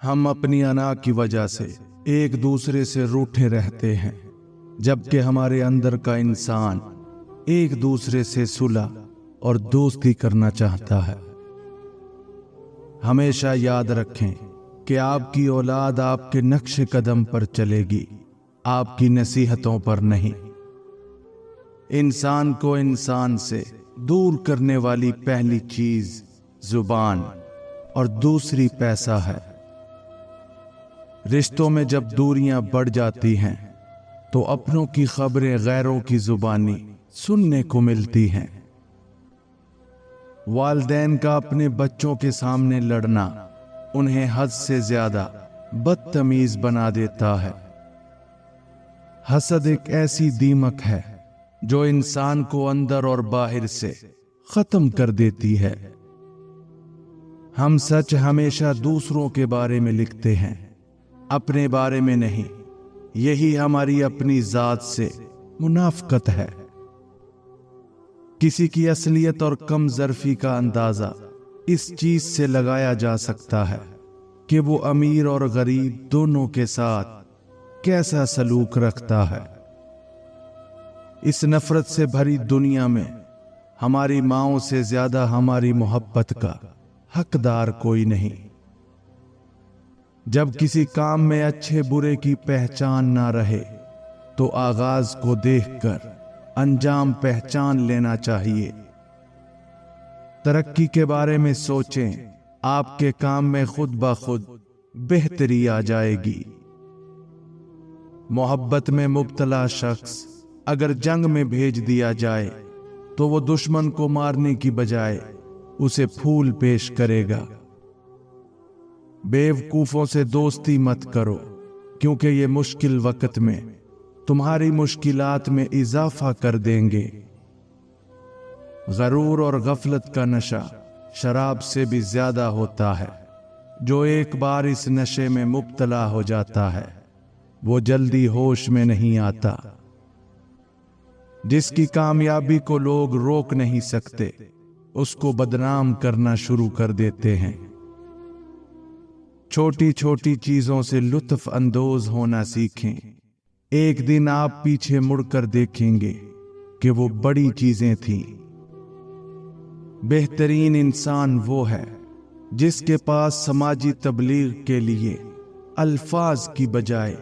ہم اپنی انا کی وجہ سے ایک دوسرے سے روٹھے رہتے ہیں، جبکہ ہمارے اندر کا انسان ایک دوسرے سے صلح اور دوستی کرنا چاہتا ہے۔ ہمیشہ یاد رکھیں کہ آپ کی اولاد آپ کے نقش قدم پر چلے گی، آپ کی نصیحتوں پر نہیں۔ انسان کو انسان سے دور کرنے والی پہلی چیز زبان اور دوسری پیسہ ہے۔ رشتوں میں جب دوریاں بڑھ جاتی ہیں تو اپنوں کی خبریں غیروں کی زبانی سننے کو ملتی ہیں۔ والدین کا اپنے بچوں کے سامنے لڑنا انہیں حد سے زیادہ بدتمیز بنا دیتا ہے۔ حسد ایک ایسی دیمک ہے جو انسان کو اندر اور باہر سے ختم کر دیتی ہے۔ ہم سچ ہمیشہ دوسروں کے بارے میں لکھتے ہیں، اپنے بارے میں نہیں۔ یہی ہماری اپنی ذات سے منافقت ہے۔ کسی کی اصلیت اور کم ظرفی کا اندازہ اس چیز سے لگایا جا سکتا ہے کہ وہ امیر اور غریب دونوں کے ساتھ کیسا سلوک رکھتا ہے۔ اس نفرت سے بھری دنیا میں ہماری ماؤں سے زیادہ ہماری محبت کا حقدار کوئی نہیں۔ جب کسی کام میں اچھے برے کی پہچان نہ رہے تو آغاز کو دیکھ کر انجام پہچان لینا چاہیے۔ ترقی کے بارے میں سوچیں، آپ کے کام میں خود بخود بہتری آ جائے گی۔ محبت میں مبتلا شخص اگر جنگ میں بھیج دیا جائے تو وہ دشمن کو مارنے کی بجائے اسے پھول پیش کرے گا۔ بیوقوفوں سے دوستی مت کرو، کیونکہ یہ مشکل وقت میں تمہاری مشکلات میں اضافہ کر دیں گے۔ غرور اور غفلت کا نشہ شراب سے بھی زیادہ ہوتا ہے۔ جو ایک بار اس نشے میں مبتلا ہو جاتا ہے وہ جلدی ہوش میں نہیں آتا۔ جس کی کامیابی کو لوگ روک نہیں سکتے اس کو بدنام کرنا شروع کر دیتے ہیں۔ چھوٹی چھوٹی چیزوں سے لطف اندوز ہونا سیکھیں، ایک دن آپ پیچھے مڑ کر دیکھیں گے کہ وہ بڑی چیزیں تھیں۔ بہترین انسان وہ ہے جس کے پاس سماجی تبلیغ کے لیے الفاظ کی بجائے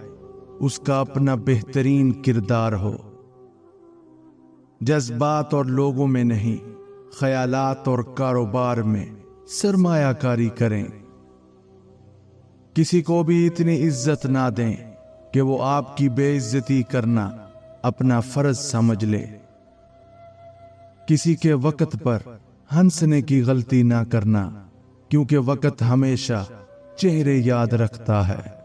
اس کا اپنا بہترین کردار ہو۔ جذبات اور لوگوں میں نہیں، خیالات اور کاروبار میں سرمایہ کاری کریں۔ کسی کو بھی اتنی عزت نہ دیں کہ وہ آپ کی بے عزتی کرنا اپنا فرض سمجھ لے۔ کسی کے وقت پر ہنسنے کی غلطی نہ کرنا، کیونکہ وقت ہمیشہ چہرے یاد رکھتا ہے۔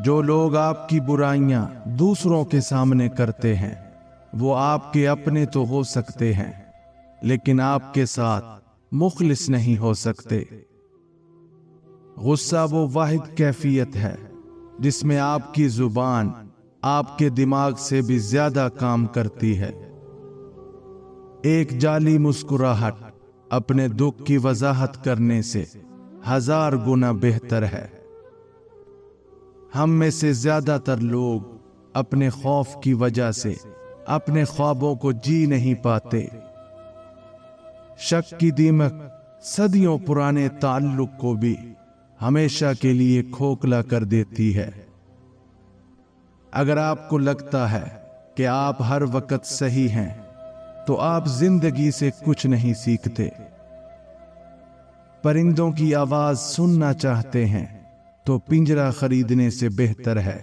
جو لوگ آپ کی برائیاں دوسروں کے سامنے کرتے ہیں وہ آپ کے اپنے تو ہو سکتے ہیں لیکن آپ کے ساتھ مخلص نہیں ہو سکتے۔ غصہ وہ واحد کیفیت ہے جس میں آپ کی زبان آپ کے دماغ سے بھی زیادہ کام کرتی ہے۔ ایک جعلی مسکراہٹ اپنے دکھ کی وضاحت کرنے سے 1000 گنا بہتر ہے۔ ہم میں سے زیادہ تر لوگ اپنے خوف کی وجہ سے اپنے خوابوں کو جی نہیں پاتے۔ شک کی دیمک صدیوں پرانے تعلق کو بھی ہمیشہ کے لیے کھوکھلا کر دیتی ہے۔ اگر آپ کو لگتا ہے کہ آپ ہر وقت صحیح ہیں تو آپ زندگی سے کچھ نہیں سیکھتے۔ پرندوں کی آواز سننا چاہتے ہیں تو پنجرا خریدنے سے بہتر ہے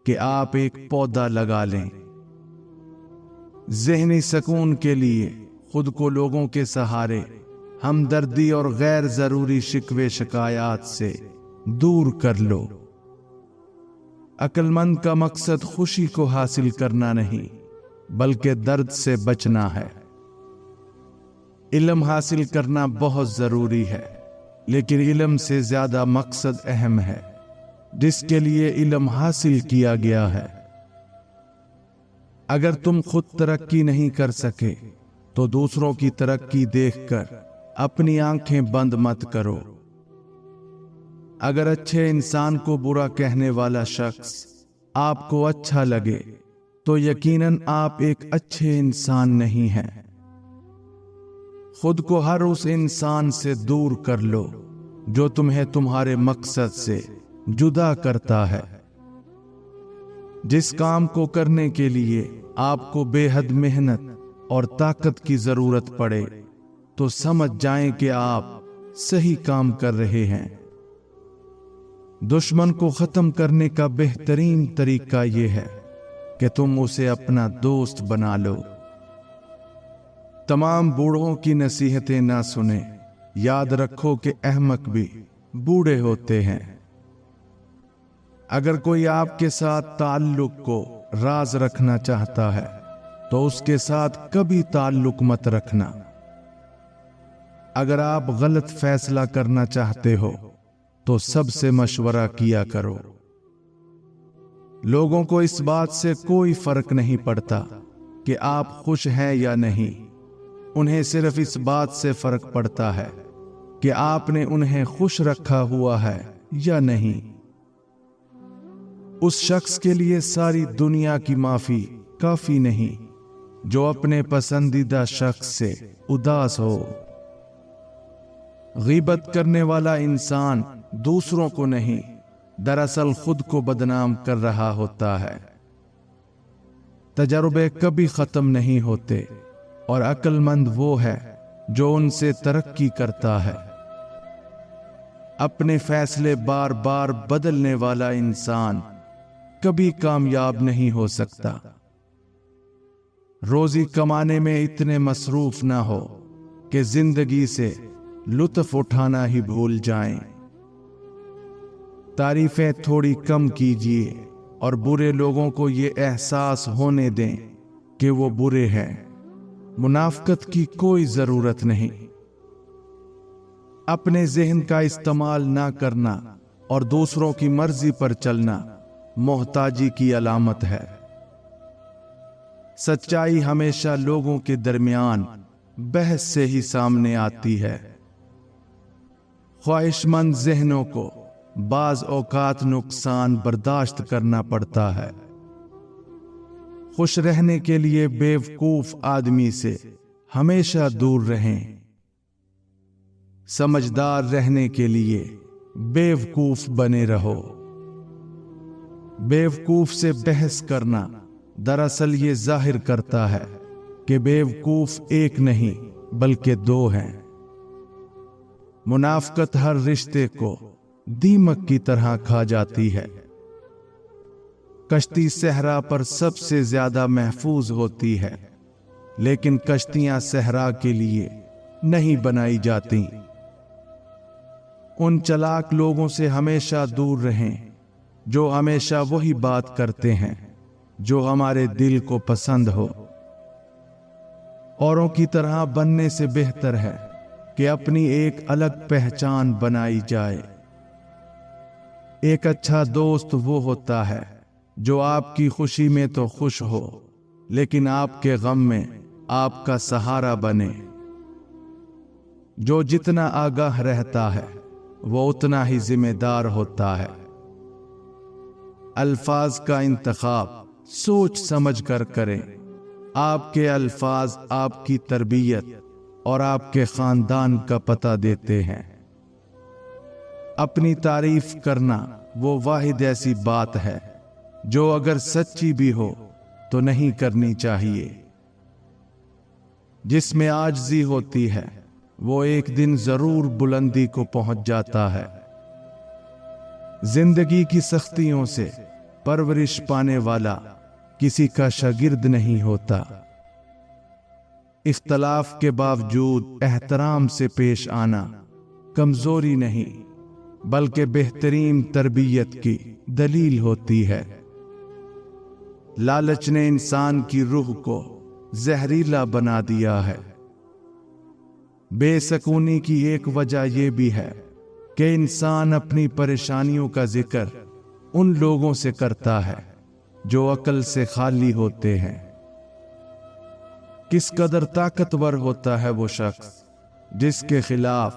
کہ آپ ایک پودا لگا لیں۔ ذہنی سکون کے لیے خود کو لوگوں کے سہارے ہمدردی اور غیر ضروری شکوے شکایات سے دور کر لو۔ عقل مند کا مقصد خوشی کو حاصل کرنا نہیں بلکہ درد سے بچنا ہے۔ علم حاصل کرنا بہت ضروری ہے، لیکن علم سے زیادہ مقصد اہم ہے جس کے لیے علم حاصل کیا گیا ہے۔ اگر تم خود ترقی نہیں کر سکے تو دوسروں کی ترقی دیکھ کر اپنی آنکھیں بند مت کرو۔ اگر اچھے انسان کو برا کہنے والا شخص آپ کو اچھا لگے تو یقیناً آپ ایک اچھے انسان نہیں ہیں۔ خود کو ہر اس انسان سے دور کر لو جو تمہیں تمہارے مقصد سے جدا کرتا ہے۔ جس کام کو کرنے کے لیے آپ کو بے حد محنت اور طاقت کی ضرورت پڑے تو سمجھ جائیں کہ آپ صحیح کام کر رہے ہیں۔ دشمن کو ختم کرنے کا بہترین طریقہ یہ ہے کہ تم اسے اپنا دوست بنا لو۔ تمام بوڑھوں کی نصیحتیں نہ سنیں، یاد رکھو کہ احمق بھی بوڑھے ہوتے ہیں۔ اگر کوئی آپ کے ساتھ تعلق کو راز رکھنا چاہتا ہے تو اس کے ساتھ کبھی تعلق مت رکھنا۔ اگر آپ غلط فیصلہ کرنا چاہتے ہو تو سب سے مشورہ کیا کرو۔ لوگوں کو اس بات سے کوئی فرق نہیں پڑتا کہ آپ خوش ہیں یا نہیں، انہیں صرف اس بات سے فرق پڑتا ہے کہ آپ نے انہیں خوش رکھا ہوا ہے یا نہیں۔ اس شخص کے لیے ساری دنیا کی معافی کافی نہیں جو اپنے پسندیدہ شخص سے اداس ہو۔ غیبت کرنے والا انسان دوسروں کو نہیں، دراصل خود کو بدنام کر رہا ہوتا ہے۔ تجربے کبھی ختم نہیں ہوتے اور عقل مند وہ ہے جو ان سے ترقی کرتا ہے۔ اپنے فیصلے بار بار بدلنے والا انسان کبھی کامیاب نہیں ہو سکتا۔ روزی کمانے میں اتنے مصروف نہ ہو کہ زندگی سے لطف اٹھانا ہی بھول جائیں۔ تعریفیں تھوڑی کم کیجیے اور برے لوگوں کو یہ احساس ہونے دیں کہ وہ برے ہیں۔ منافقت کی کوئی ضرورت نہیں۔ اپنے ذہن کا استعمال نہ کرنا اور دوسروں کی مرضی پر چلنا محتاجی کی علامت ہے۔ سچائی ہمیشہ لوگوں کے درمیان بحث سے ہی سامنے آتی ہے۔ خواہش مند ذہنوں کو بعض اوقات نقصان برداشت کرنا پڑتا ہے۔ خوش رہنے کے لیے بیوقوف آدمی سے ہمیشہ دور رہیں۔ سمجھدار رہنے کے لیے بیوقوف بنے رہو۔ بیوقوف سے بحث کرنا دراصل یہ ظاہر کرتا ہے کہ بیوقوف ایک نہیں بلکہ دو ہیں۔ منافقت ہر رشتے کو دیمک کی طرح کھا جاتی ہے۔ کشتی صحرا پر سب سے زیادہ محفوظ ہوتی ہے، لیکن کشتیاں صحرا کے لیے نہیں بنائی جاتی۔ ان چلاک لوگوں سے ہمیشہ دور رہیں جو ہمیشہ وہی بات کرتے ہیں جو ہمارے دل کو پسند ہو۔ اوروں کی طرح بننے سے بہتر ہے کہ اپنی ایک الگ پہچان بنائی جائے۔ ایک اچھا دوست وہ ہوتا ہے جو آپ کی خوشی میں تو خوش ہو لیکن آپ کے غم میں آپ کا سہارا بنے۔ جو جتنا آگاہ رہتا ہے وہ اتنا ہی ذمہ دار ہوتا ہے۔ الفاظ کا انتخاب سوچ سمجھ کر کریں۔ آپ کے الفاظ آپ کی تربیت اور آپ کے خاندان کا پتہ دیتے ہیں۔ اپنی تعریف کرنا وہ واحد ایسی بات ہے جو اگر سچی بھی ہو تو نہیں کرنی چاہیے۔ جس میں عاجزی ہوتی ہے وہ ایک دن ضرور بلندی کو پہنچ جاتا ہے۔ زندگی کی سختیوں سے پرورش پانے والا کسی کا شاگرد نہیں ہوتا۔ اختلاف کے باوجود احترام سے پیش آنا کمزوری نہیں بلکہ بہترین تربیت کی دلیل ہوتی ہے۔ لالچ نے انسان کی روح کو زہریلا بنا دیا ہے۔ بے سکونی کی ایک وجہ یہ بھی ہے کہ انسان اپنی پریشانیوں کا ذکر ان لوگوں سے کرتا ہے جو عقل سے خالی ہوتے ہیں۔ کس قدر طاقتور ہوتا ہے وہ شخص جس کے خلاف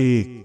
1,